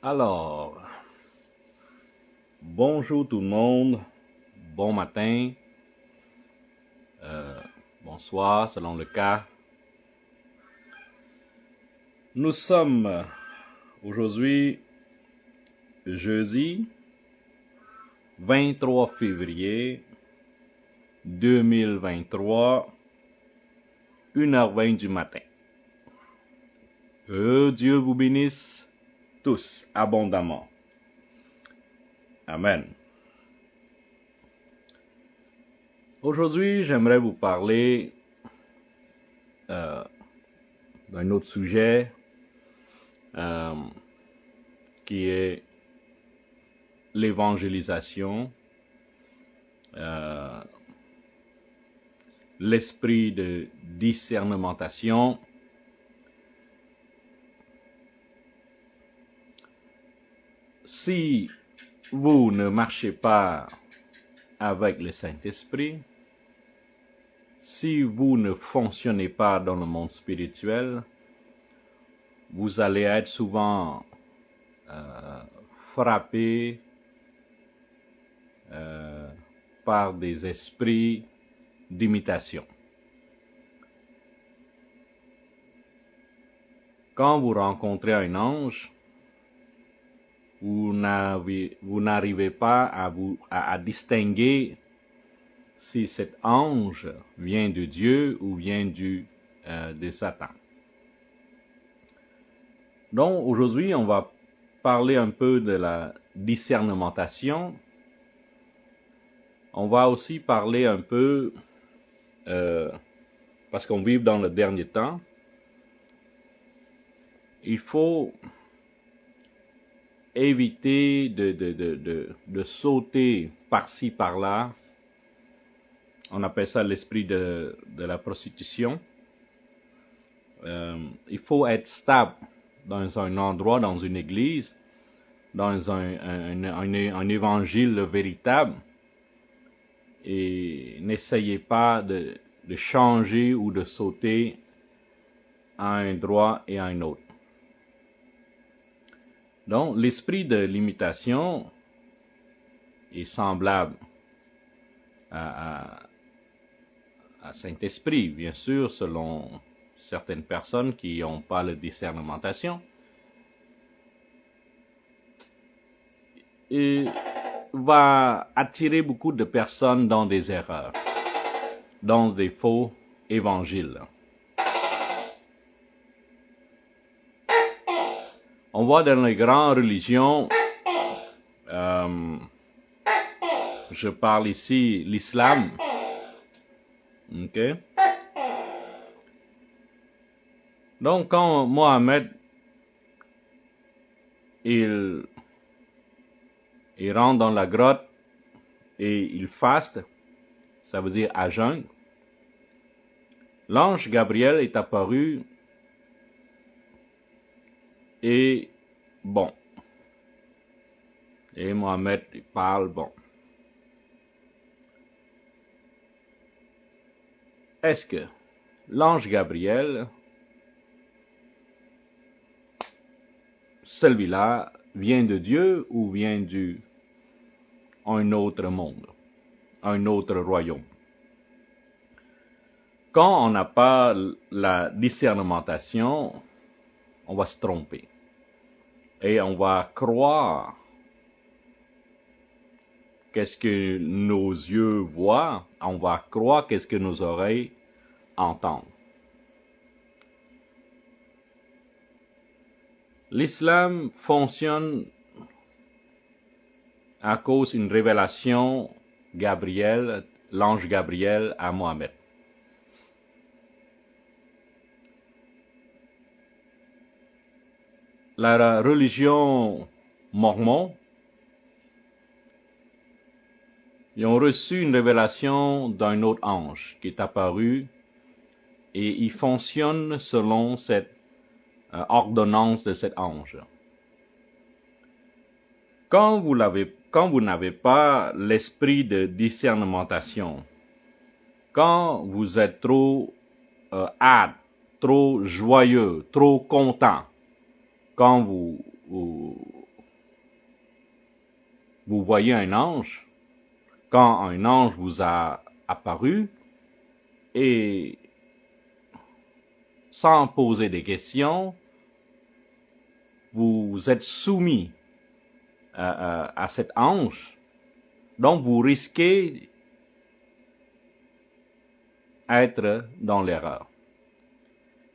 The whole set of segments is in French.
Alors, bonjour tout le monde, bon matin, bonsoir selon le cas. Nous sommes aujourd'hui jeudi 23 février 2023, 1h20 du matin. Que Dieu vous bénisse tous abondamment. Amen. Aujourd'hui, j'aimerais vous parler d'un autre sujet qui est l'évangélisation, l'esprit de discernementation. Si vous ne marchez pas avec le Saint-Esprit, si vous ne fonctionnez pas dans le monde spirituel, vous allez être souvent frappé par des esprits d'imitation. Quand vous rencontrez un ange, vous n'arrivez pas à distinguer si cet ange vient de Dieu ou vient de Satan. Donc aujourd'hui, on va parler un peu de la discernementation. On va aussi parler un peu, parce qu'on vit dans le dernier temps, il faut éviter de sauter par-ci, par-là. On appelle ça l'esprit de la prostitution. Il faut être stable dans un endroit, dans une église, dans un évangile véritable. Et n'essayez pas de changer ou de sauter à un endroit et à un autre. Donc, l'esprit de l'imitation est semblable à Saint-Esprit, bien sûr, selon certaines personnes qui n'ont pas la discernementation. Et va attirer beaucoup de personnes dans des erreurs, dans des faux évangiles. On voit dans les grandes religions, je parle ici l'islam, ok? Donc quand Mohammed il rentre dans la grotte et il faste, ça veut dire à jeûne, l'ange Gabriel est apparu et bon. Et Mohammed parle bon. Est-ce que l'ange Gabriel, celui-là, vient de Dieu ou vient d'un autre monde, un autre royaume? Quand on n'a pas la discernementation, on va se tromper. Et on va croire qu'est-ce que nos yeux voient, on va croire qu'est-ce que nos oreilles entendent. L'islam fonctionne à cause d'une révélation Gabriel, l'ange Gabriel à Mohammed. La religion mormon, ils ont reçu une révélation d'un autre ange qui est apparu et il fonctionne selon cette ordonnance de cet ange. Quand vous n'avez pas l'esprit de discernementation, quand vous êtes trop hâte, trop joyeux, trop content, quand vous vous voyez un ange, quand un ange vous a apparu, et sans poser des questions, vous êtes soumis à cet ange, donc vous risquez d'être dans l'erreur.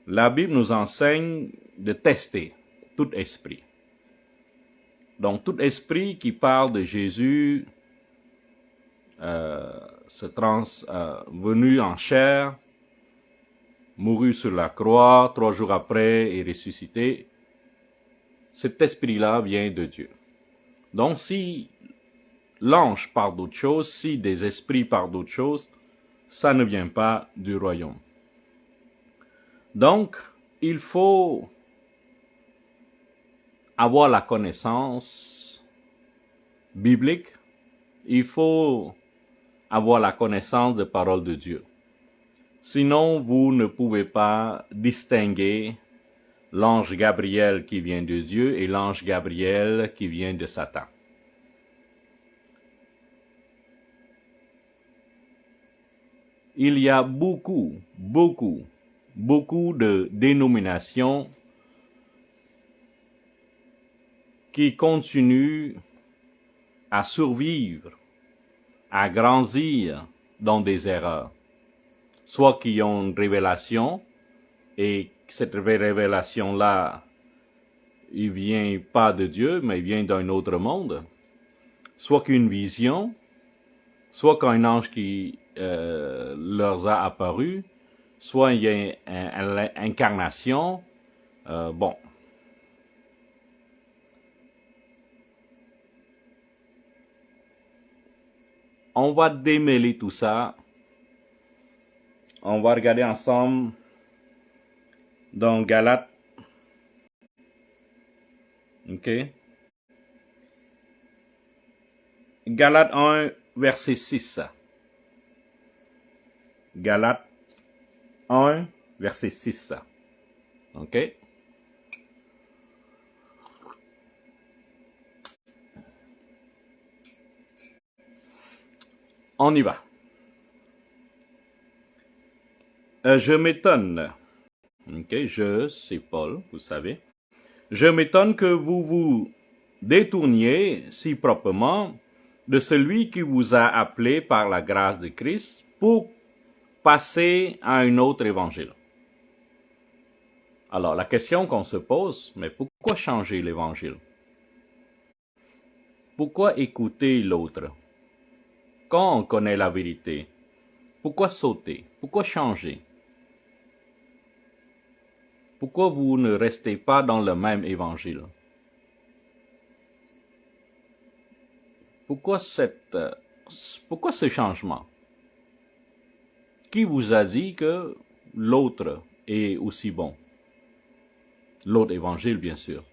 La Bible nous enseigne de tester tout esprit. Donc tout esprit qui parle de Jésus venu en chair, mouru sur la croix, 3 jours après et ressuscité, cet esprit-là vient de Dieu. Donc si l'ange parle d'autre chose, si des esprits parlent d'autre chose, ça ne vient pas du royaume. Donc, il faut avoir la connaissance biblique, il faut avoir la connaissance de parole de Dieu. Sinon, vous ne pouvez pas distinguer l'ange Gabriel qui vient de Dieu et l'ange Gabriel qui vient de Satan. Il y a beaucoup de dénominations qui continuent à survivre, à grandir dans des erreurs. Soit qui ont une révélation, et cette révélation-là, il vient pas de Dieu, mais il vient d'un autre monde. Soit qu'une vision, soit qu'un ange qui leur a apparu, soit il y a une incarnation. Bon. On va démêler tout ça. On va regarder ensemble dans Galates. OK? Galates 1, verset 6. Galates 1, verset 6. OK? On y va. Je m'étonne. OK, c'est Paul, vous savez. Je m'étonne que vous vous détourniez si proprement de celui qui vous a appelé par la grâce de Christ pour passer à un autre évangile. Alors, la question qu'on se pose, mais pourquoi changer l'évangile? Pourquoi écouter l'autre? Quand on connaît la vérité, pourquoi sauter? Pourquoi changer? Pourquoi vous ne restez pas dans le même évangile? Pourquoi ce changement? Qui vous a dit que l'autre est aussi bon? L'autre évangile, bien sûr.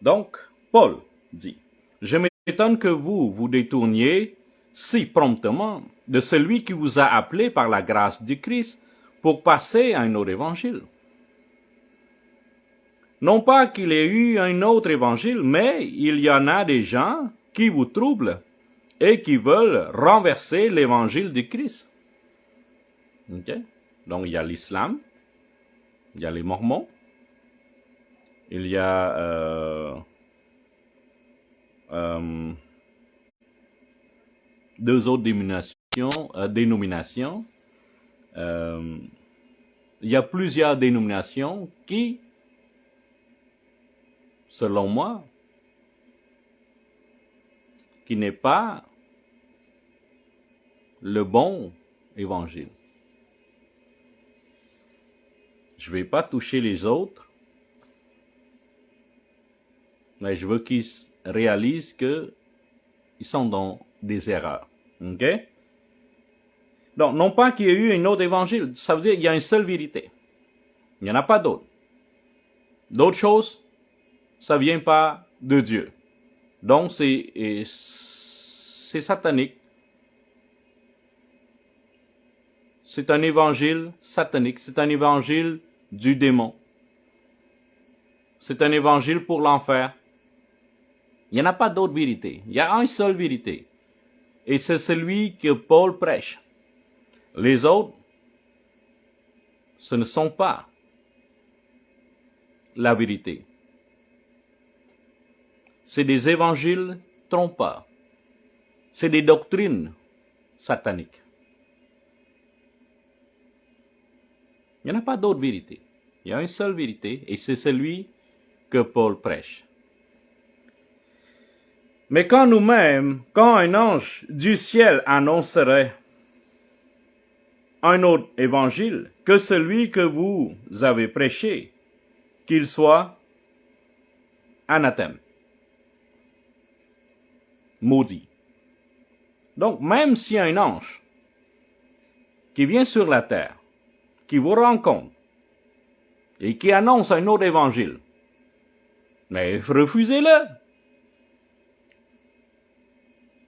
Donc, Paul dit, « Je m'étonne que vous vous détourniez si promptement de celui qui vous a appelé par la grâce du Christ pour passer à un autre évangile. Non pas qu'il y ait eu un autre évangile, mais il y en a des gens qui vous troublent et qui veulent renverser l'évangile du Christ. » Okay? Donc, il y a l'islam, il y a les mormons, il y a deux autres dénominations. Il y a plusieurs dénominations qui, selon moi, qui n'est pas le bon évangile. Je ne vais pas toucher les autres, mais je veux qu'ils réalisent qu'ils sont dans des erreurs. OK? Donc, non pas qu'il y ait eu un autre évangile, ça veut dire qu'il y a une seule vérité. Il n'y en a pas d'autre. D'autres choses, ça ne vient pas de Dieu. Donc, c'est satanique. C'est un évangile satanique. C'est un évangile du démon. C'est un évangile pour l'enfer. Il n'y en a pas d'autre vérité. Il y a une seule vérité. Et c'est celui que Paul prêche. Les autres, ce ne sont pas la vérité. C'est des évangiles trompeurs. C'est des doctrines sataniques. Il n'y en a pas d'autre vérité. Il y a une seule vérité, et c'est celui que Paul prêche. Mais quand nous-mêmes, quand un ange du ciel annoncerait un autre évangile que celui que vous avez prêché, qu'il soit anathème, maudit. Donc, même si un ange qui vient sur la terre, qui vous rencontre et qui annonce un autre évangile, mais refusez-le.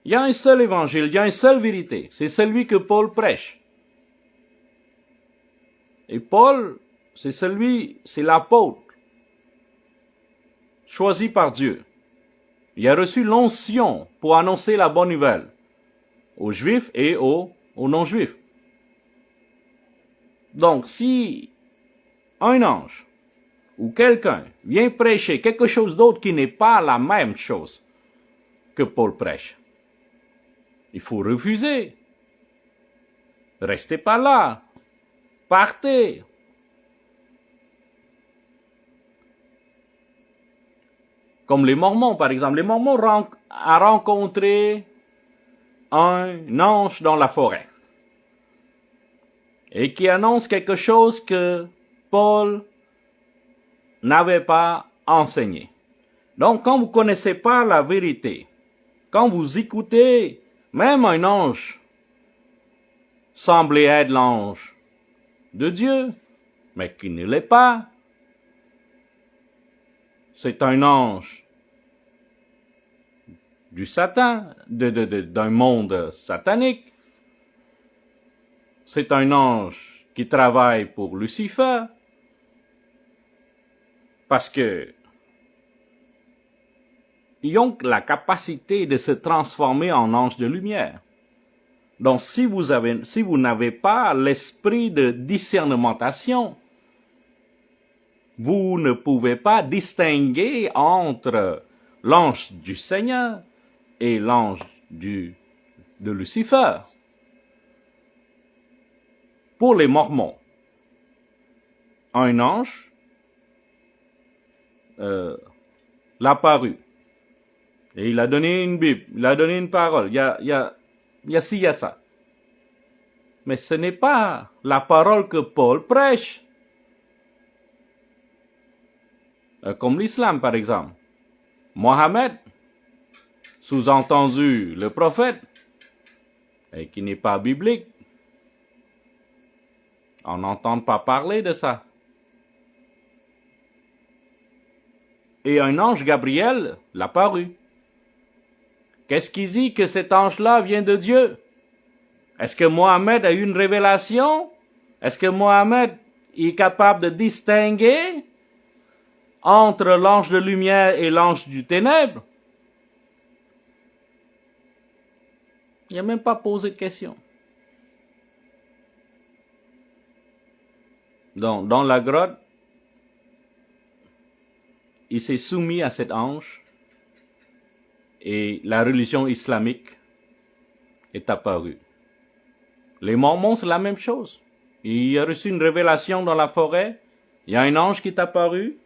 Il y a un seul évangile, il y a une seule vérité, c'est celui que Paul prêche. Et Paul, c'est l'apôtre choisi par Dieu. Il a reçu l'onction pour annoncer la bonne nouvelle aux Juifs et aux non-Juifs. Donc, si un ange ou quelqu'un vient prêcher quelque chose d'autre qui n'est pas la même chose que Paul prêche, il faut refuser. Restez pas là. Partez. Comme les Mormons, par exemple. Les Mormons ont rencontré un ange dans la forêt et qui annonce quelque chose que Paul n'avait pas enseigné. Donc, quand vous ne connaissez pas la vérité, quand vous écoutez même un ange semblait être l'ange de Dieu, mais qui ne l'est pas, c'est un ange du Satan, d'un monde satanique. C'est un ange qui travaille pour Lucifer, parce que ils ont la capacité de se transformer en ange de lumière. Donc, si vous n'avez pas l'esprit de discernementation, vous ne pouvez pas distinguer entre l'ange du Seigneur et l'ange de Lucifer. Pour les Mormons, un ange l'a paru. Et il a donné une Bible, il a donné une parole, il y a ci, il y a ça. Mais ce n'est pas la parole que Paul prêche. Comme l'islam, par exemple. Mohammed, sous-entendu le prophète, et qui n'est pas biblique. On n'entend pas parler de ça. Et un ange Gabriel l'a paru. Qu'est-ce qui dit que cet ange-là vient de Dieu? Est-ce que Mohammed a eu une révélation? Est-ce que Mohammed est capable de distinguer entre l'ange de lumière et l'ange du ténèbre? Il n'a même pas posé de question. Donc, dans la grotte, il s'est soumis à cet ange et la religion islamique est apparue. Les Mormons, c'est la même chose. Il a reçu une révélation dans la forêt, il y a un ange qui est apparu,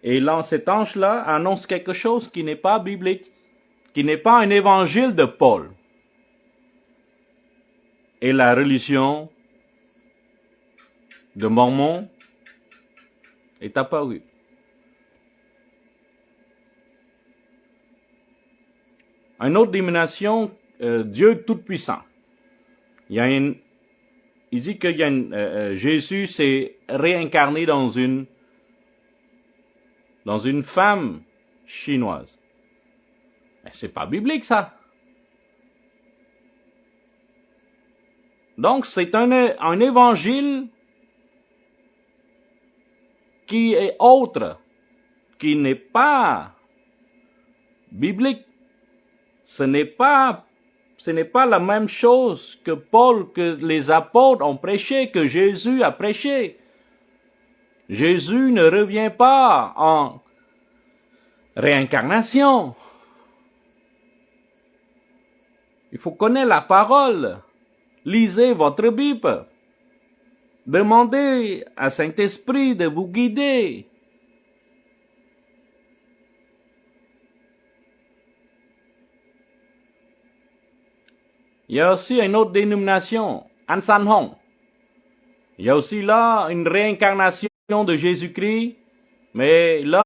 et cet ange-là annonce quelque chose qui n'est pas biblique, qui n'est pas un évangile de Paul. Et la religion de Mormon est apparue. Une autre dénomination, Dieu Tout-Puissant. Il dit que Jésus s'est réincarné dans une femme chinoise. Mais c'est pas biblique, ça. Donc, c'est un évangile qui est autre, qui n'est pas biblique. Ce n'est pas la même chose que Paul, que les apôtres ont prêché, que Jésus a prêché. Jésus ne revient pas en réincarnation. Il faut connaître la parole. Lisez votre Bible. Demandez à Saint-Esprit de vous guider. Il y a aussi une autre dénomination, An San Hong. Il y a aussi là une réincarnation de Jésus-Christ, mais là,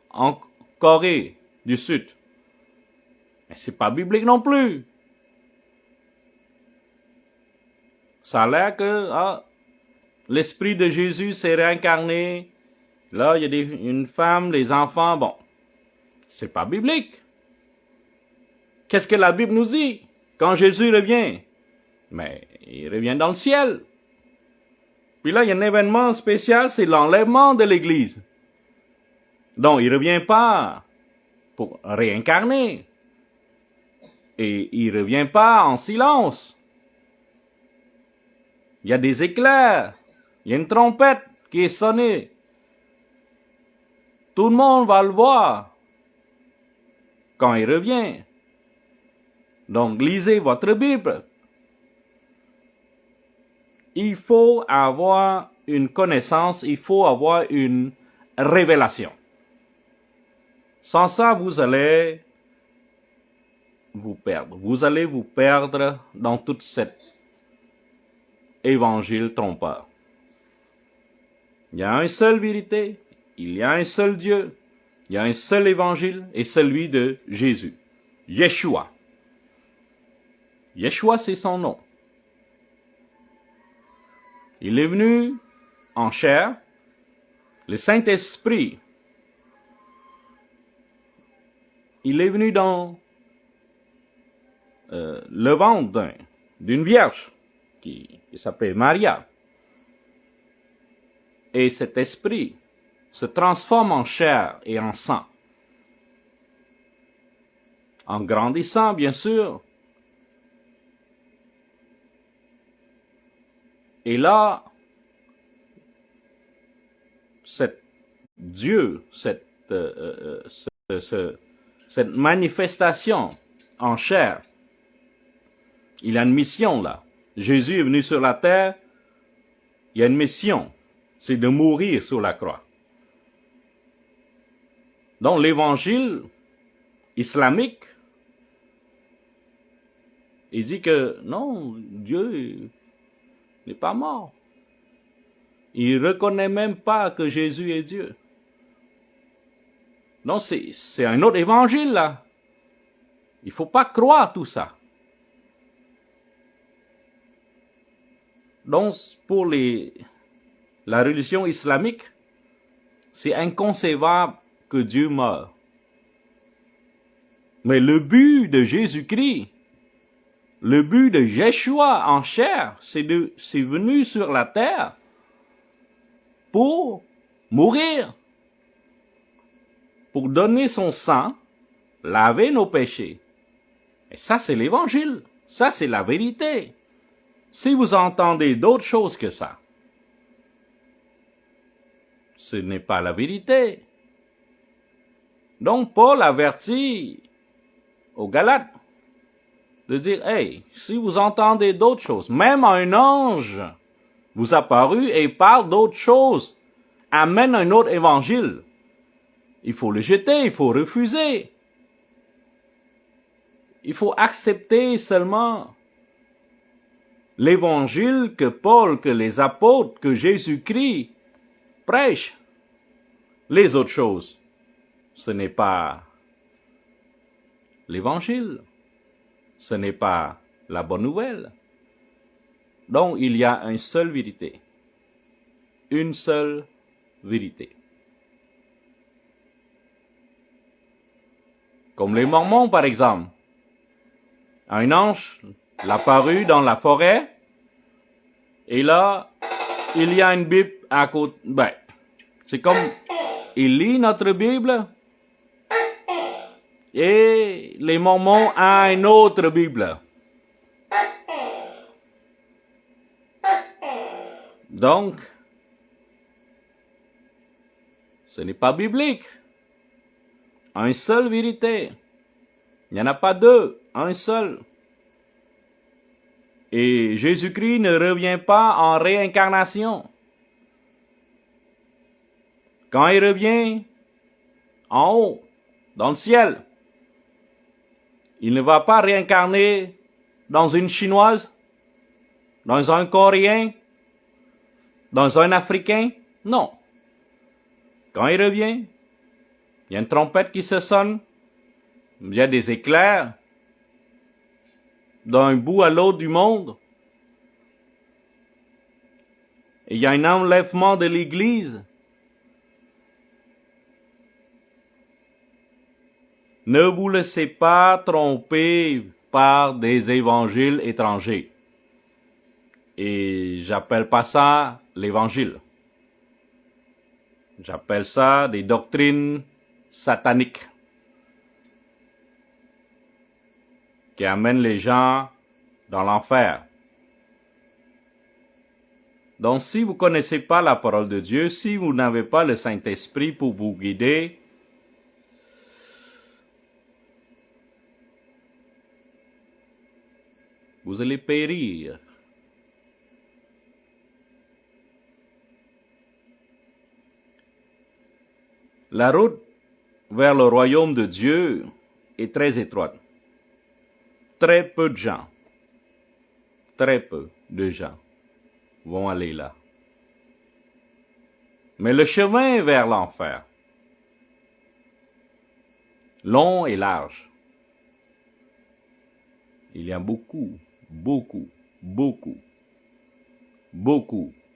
en Corée du Sud. Mais c'est pas biblique non plus. Ça a l'air que l'esprit de Jésus s'est réincarné. Là, il y a une femme, des enfants. Bon, c'est pas biblique. Qu'est-ce que la Bible nous dit quand Jésus revient? Mais il revient dans le ciel. Puis là, il y a un événement spécial, c'est l'enlèvement de l'Église. Donc, il ne revient pas pour réincarner. Et il ne revient pas en silence. Il y a des éclairs. Il y a une trompette qui est sonnée. Tout le monde va le voir quand il revient. Donc, lisez votre Bible. Il faut avoir une connaissance, il faut avoir une révélation. Sans ça, vous allez vous perdre. Vous allez vous perdre dans toute cette évangile trompeur. Il y a une seule vérité, il y a un seul Dieu, il y a un seul évangile et celui de Jésus. Yeshua. Yeshua, c'est son nom. Il est venu en chair. Le Saint-Esprit, il est venu dans le ventre d'une vierge qui s'appelait Maria. Et cet esprit se transforme en chair et en sang. En grandissant, bien sûr. Et là, cette manifestation en chair, il a une mission là. Jésus est venu sur la terre, il y a une mission, c'est de mourir sur la croix. Donc l'évangile islamique, il dit que non, Dieu n'est pas mort. Il ne reconnaît même pas que Jésus est Dieu. Non, c'est un autre évangile là. Il ne faut pas croire tout ça. Donc, pour la religion islamique, c'est inconcevable que Dieu meure. Mais le but de Jésus-Christ, le but de Yeshua en chair, c'est venu sur la terre pour mourir, pour donner son sang, laver nos péchés. Et ça, c'est l'évangile. Ça, c'est la vérité. Si vous entendez d'autres choses que ça, ce n'est pas la vérité. Donc, Paul avertit aux Galates de dire, hey, si vous entendez d'autres choses, même un ange vous apparu et parle d'autres choses, amène un autre évangile, il faut le jeter, il faut refuser. Il faut accepter seulement l'évangile que Paul, que les apôtres, que Jésus-Christ prêchent. Les autres choses, ce n'est pas l'évangile. Ce n'est pas la bonne nouvelle. Donc, il y a une seule vérité. Une seule vérité. Comme les Mormons, par exemple. Un ange l'apparut dans la forêt, et là, il y a une Bible à côté. C'est comme, il lit notre Bible, Et les Mormons ont une autre Bible. Donc, ce n'est pas biblique. Une seule vérité. Il n'y en a pas deux, un seul. Et Jésus-Christ ne revient pas en réincarnation. Quand il revient en haut, dans le ciel, il ne va pas réincarner dans une Chinoise, dans un Coréen, dans un Africain. Non. Quand il revient, il y a une trompette qui se sonne, il y a des éclairs d'un bout à l'autre du monde. Et il y a un enlèvement de l'Église. Ne vous laissez pas tromper par des évangiles étrangers. Et j'appelle pas ça l'évangile. J'appelle ça des doctrines sataniques qui amènent les gens dans l'enfer. Donc si vous ne connaissez pas la parole de Dieu, si vous n'avez pas le Saint-Esprit pour vous guider, vous allez périr. La route vers le royaume de Dieu est très étroite. Très peu de gens vont aller là. Mais le chemin vers l'enfer, long et large, il y a beaucoup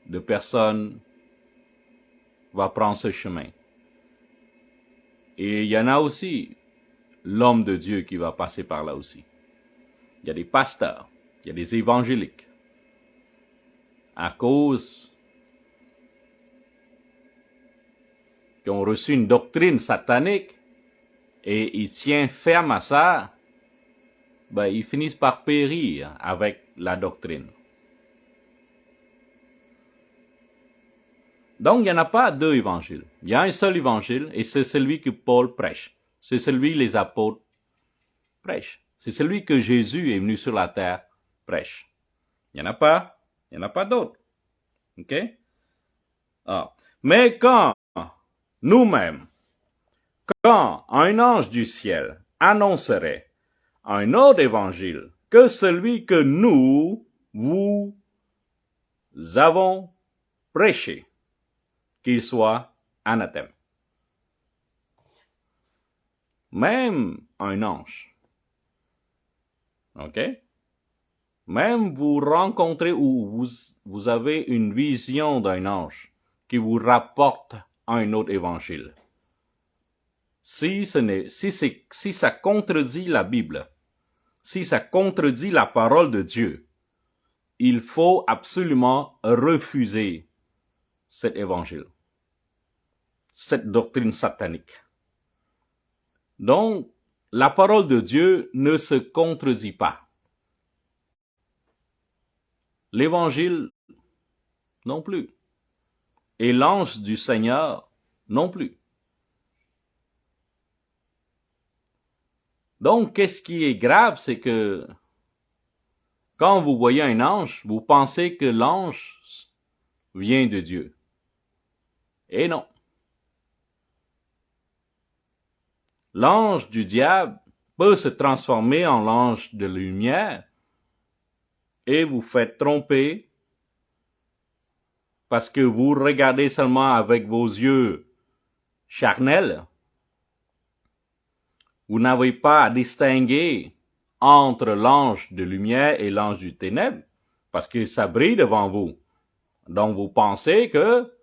de personnes vont prendre ce chemin. Et il y en a aussi l'homme de Dieu qui va passer par là aussi. Il y a des pasteurs, il y a des évangéliques. À cause qu'ils ont reçu une doctrine satanique et ils tiennent ferme à ça, ben, ils finissent par périr avec la doctrine. Donc, il n'y en a pas deux évangiles. Il y a un seul évangile et c'est celui que Paul prêche. C'est celui que les apôtres prêchent. C'est celui que Jésus est venu sur la terre prêche. Il n'y en a pas d'autres. OK? Ah. Mais quand nous-mêmes, quand un ange du ciel annoncerait un autre évangile que celui que nous vous avons prêché, qu'il soit anathème. Même un ange. OK? Même vous rencontrez ou vous avez une vision d'un ange qui vous rapporte un autre évangile. Si ça contredit la Bible, si ça contredit la parole de Dieu, il faut absolument refuser cet évangile, cette doctrine satanique. Donc, la parole de Dieu ne se contredit pas. L'évangile non plus. Et l'ange du Seigneur non plus. Donc, qu'est-ce qui est grave, c'est que quand vous voyez un ange, vous pensez que l'ange vient de Dieu. Et non. L'ange du diable peut se transformer en l'ange de lumière et vous faites tromper parce que vous regardez seulement avec vos yeux charnels. Vous n'avez pas à distinguer entre l'ange de lumière et l'ange du ténèbre parce que ça brille devant vous. Donc vous pensez que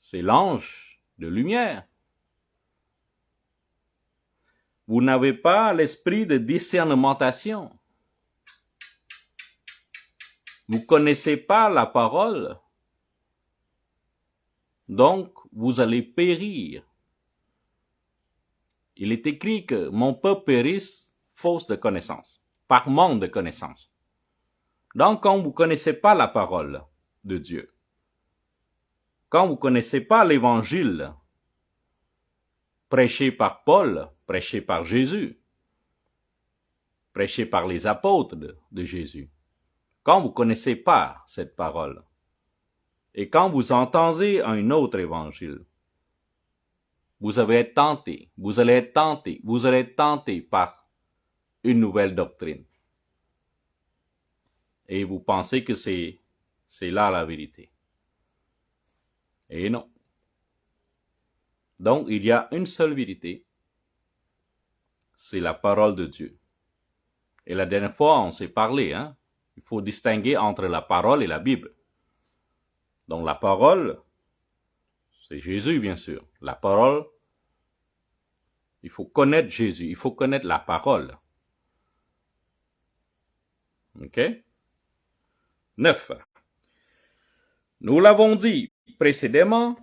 c'est l'ange de lumière. Vous n'avez pas l'esprit de discernementation. Vous ne connaissez pas la parole. Donc, vous allez périr. il est écrit que mon peuple périsse faute de connaissance, par manque de connaissance. Donc, quand vous ne connaissez pas la parole de Dieu, quand vous ne connaissez pas l'évangile prêché par Paul, prêché par Jésus, prêché par les apôtres de Jésus, quand vous ne connaissez pas cette parole, et quand vous entendez un autre évangile, vous allez être tenté, vous allez être tenté par une nouvelle doctrine. Et vous pensez que c'est là la vérité. Et non. Donc, il y a une seule vérité, c'est la parole de Dieu. Et la dernière fois, on s'est parlé, il faut distinguer entre la parole et la Bible. Donc, la parole, c'est Jésus, bien sûr. La parole, il faut connaître Jésus, il faut connaître la parole. OK? 9. Nous l'avons dit précédemment,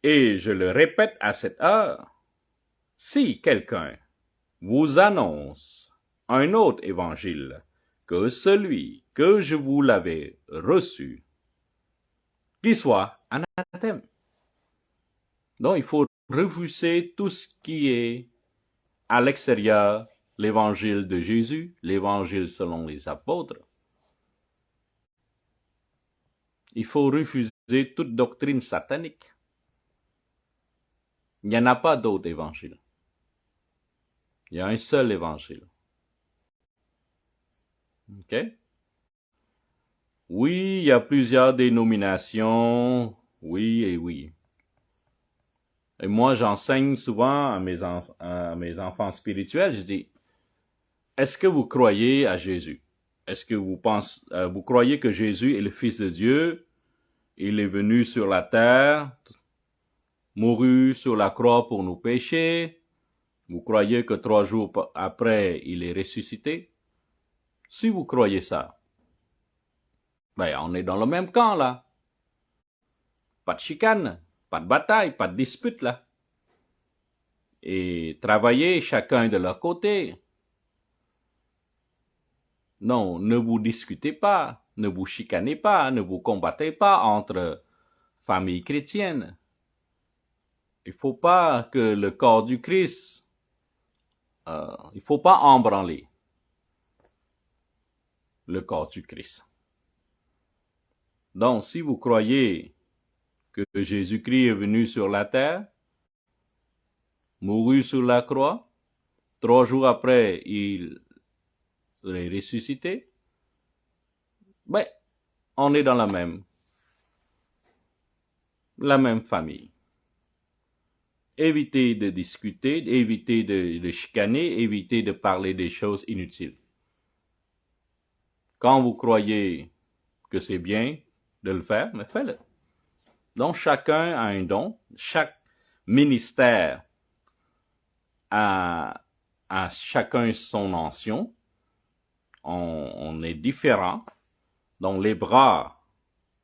et je le répète à cette heure, si quelqu'un vous annonce un autre évangile que celui que je vous l'avais reçu, qu'il soit anathème. Donc, il faut refuser tout ce qui est à l'extérieur, l'évangile de Jésus, l'évangile selon les apôtres. Il faut refuser toute doctrine satanique. Il n'y en a pas d'autre évangile. Il y a un seul évangile. OK? Oui, il y a plusieurs dénominations. Oui et oui. Et moi, j'enseigne souvent à mes enfants spirituels, je dis, est-ce que vous croyez à Jésus? Est-ce que vous croyez que Jésus est le Fils de Dieu? Il est venu sur la terre, mouru sur la croix pour nos péchés. Vous croyez que 3 jours après, il est ressuscité? Si vous croyez ça, ben, on est dans le même camp, là. Pas de chicane, pas de bataille, pas de dispute, là. Et travaillez chacun de leur côté. Non, ne vous discutez pas, ne vous chicanez pas, ne vous combattez pas entre familles chrétiennes. Il ne faut pas que le corps du Christ, il ne faut pas embranler le corps du Christ. Donc, si vous croyez que Jésus-Christ est venu sur la terre, mouru sur la croix, 3 jours après, il est ressuscité, ben, on est dans la même famille. Évitez de discuter, évitez de chicaner, évitez de parler des choses inutiles. Quand vous croyez que c'est bien de le faire, mais faites-le. Donc, chacun a un don, chaque ministère a chacun son onction. On est différent. Donc, les bras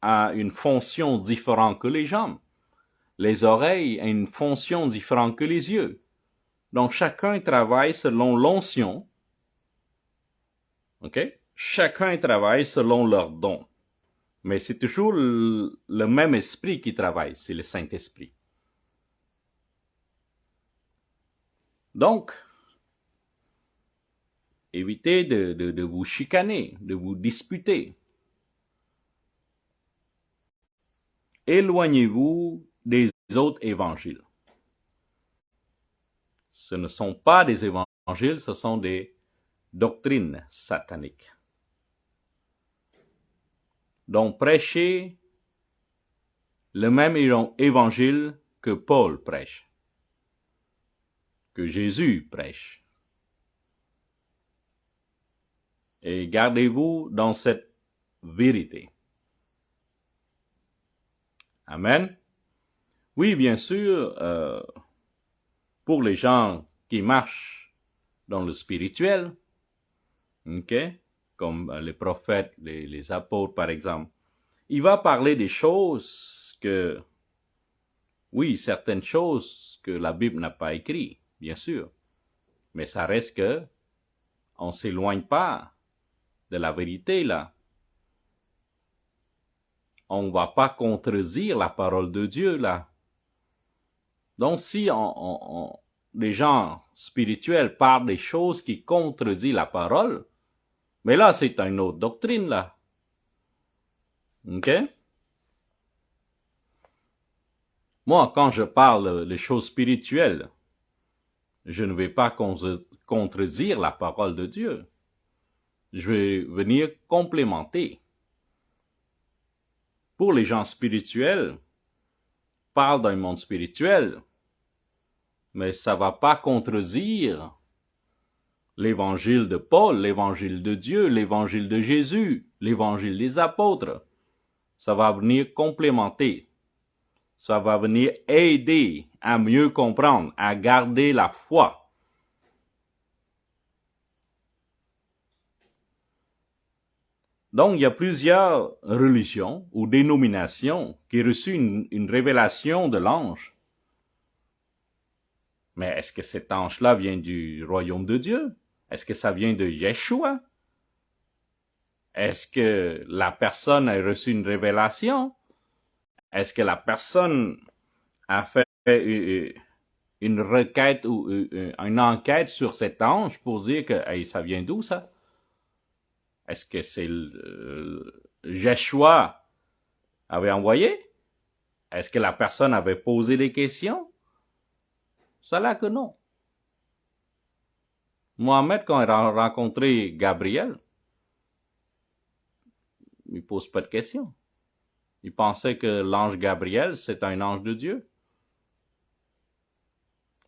ont une fonction différente que les jambes. Les oreilles ont une fonction différente que les yeux. Donc, chacun travaille selon l'onction. OK? Chacun travaille selon leur don. Mais c'est toujours le même esprit qui travaille, c'est le Saint-Esprit. Donc, évitez de vous chicaner, de vous disputer. Éloignez-vous des autres évangiles. Ce ne sont pas des évangiles, ce sont des doctrines sataniques. Donc, prêchez le même évangile que Paul prêche, que Jésus prêche. Et gardez-vous dans cette vérité. Amen. Oui, bien sûr, pour les gens qui marchent dans le spirituel, ok, comme les prophètes, les apôtres par exemple, il va parler des choses que, oui, certaines choses que la Bible n'a pas écrites, bien sûr. Mais ça reste que on ne s'éloigne pas de la vérité, là. On ne va pas contredire la parole de Dieu, là. Donc, si les gens spirituels parlent des choses qui contredisent la parole, mais là, c'est une autre doctrine, là. OK? Moi, quand je parle des choses spirituelles, je ne vais pas contredire la parole de Dieu. Je vais venir complémenter. Pour les gens spirituels, parle d'un monde spirituel, mais ça ne va pas contredire l'évangile de Paul, l'évangile de Dieu, l'évangile de Jésus, l'évangile des apôtres. Ça va venir complémenter. Ça va venir aider à mieux comprendre, à garder la foi. Donc, il y a plusieurs religions ou dénominations qui ont reçu une révélation de l'ange. Mais est-ce que cet ange-là vient du royaume de Dieu? Est-ce que ça vient de Yeshua? Est-ce que la personne a reçu une révélation? Est-ce que la personne a fait une requête ou une enquête sur cet ange pour dire que hey, ça vient d'où ça? Est-ce que c'est Yeshua avait envoyé? Est-ce que la personne avait posé des questions? Ça là que non. Mohamed, quand il a rencontré Gabriel, il ne pose pas de questions. Il pensait que l'ange Gabriel, c'est un ange de Dieu.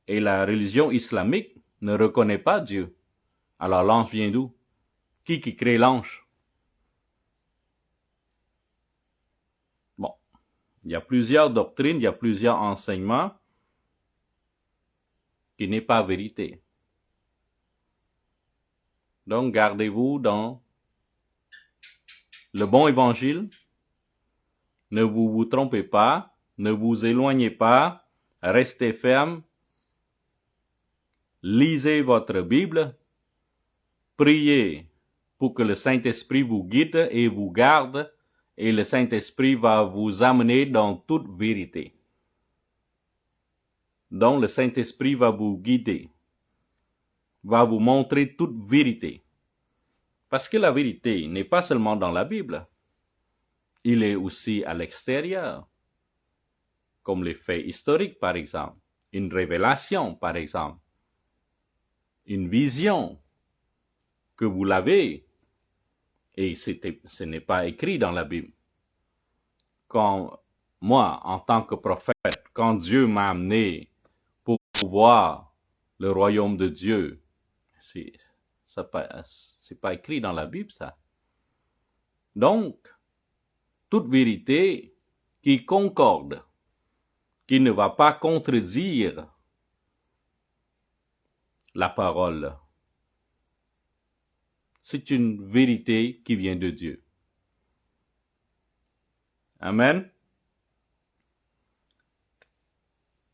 Et la religion islamique ne reconnaît pas Dieu. Alors l'ange vient d'où? Qui crée l'ange? Bon, il y a plusieurs doctrines, il y a plusieurs enseignements qui n'est pas vérité. Donc, gardez-vous dans le bon évangile. Ne vous trompez pas, ne vous éloignez pas, restez ferme. Lisez votre Bible, priez pour que le Saint-Esprit vous guide et vous garde, et le Saint-Esprit va vous amener dans toute vérité. Donc le Saint-Esprit va vous guider, va vous montrer toute vérité. Parce que la vérité n'est pas seulement dans la Bible, il est aussi à l'extérieur, comme les faits historiques par exemple, une révélation par exemple, une vision que vous l'avez, et ce n'est pas écrit dans la Bible. Quand moi, en tant que prophète, quand Dieu m'a amené pour voir le royaume de Dieu, c'est pas écrit dans la Bible, ça. Donc, toute vérité qui concorde, qui ne va pas contredire la parole, c'est une vérité qui vient de Dieu. Amen.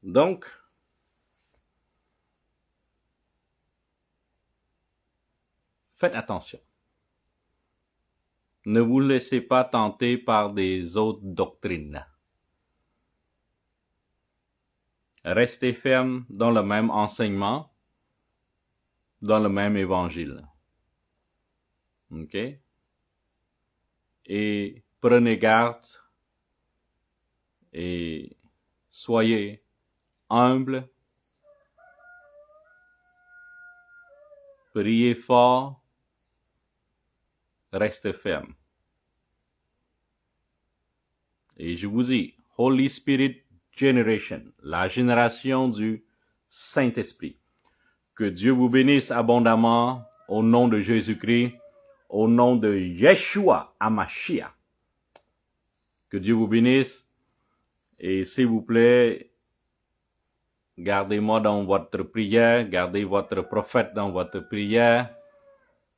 Donc, faites attention. Ne vous laissez pas tenter par des autres doctrines. Restez ferme dans le même enseignement, dans le même évangile. OK? Et prenez garde et soyez humble. Priez fort. Restez ferme. Et je vous dis, Holy Spirit Generation, la génération du Saint-Esprit. Que Dieu vous bénisse abondamment au nom de Jésus-Christ, au nom de Yeshua HaMashiach. Que Dieu vous bénisse et s'il vous plaît, gardez-moi dans votre prière, gardez votre prophète dans votre prière.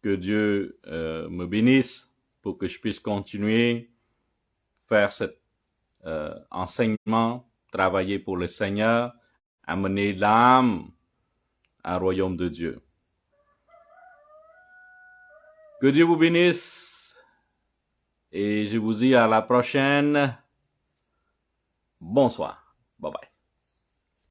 Que Dieu me bénisse pour que je puisse continuer faire cet enseignement, travailler pour le Seigneur, amener l'âme au royaume de Dieu. Que Dieu vous bénisse et je vous dis à la prochaine. Bonsoir. Bye bye.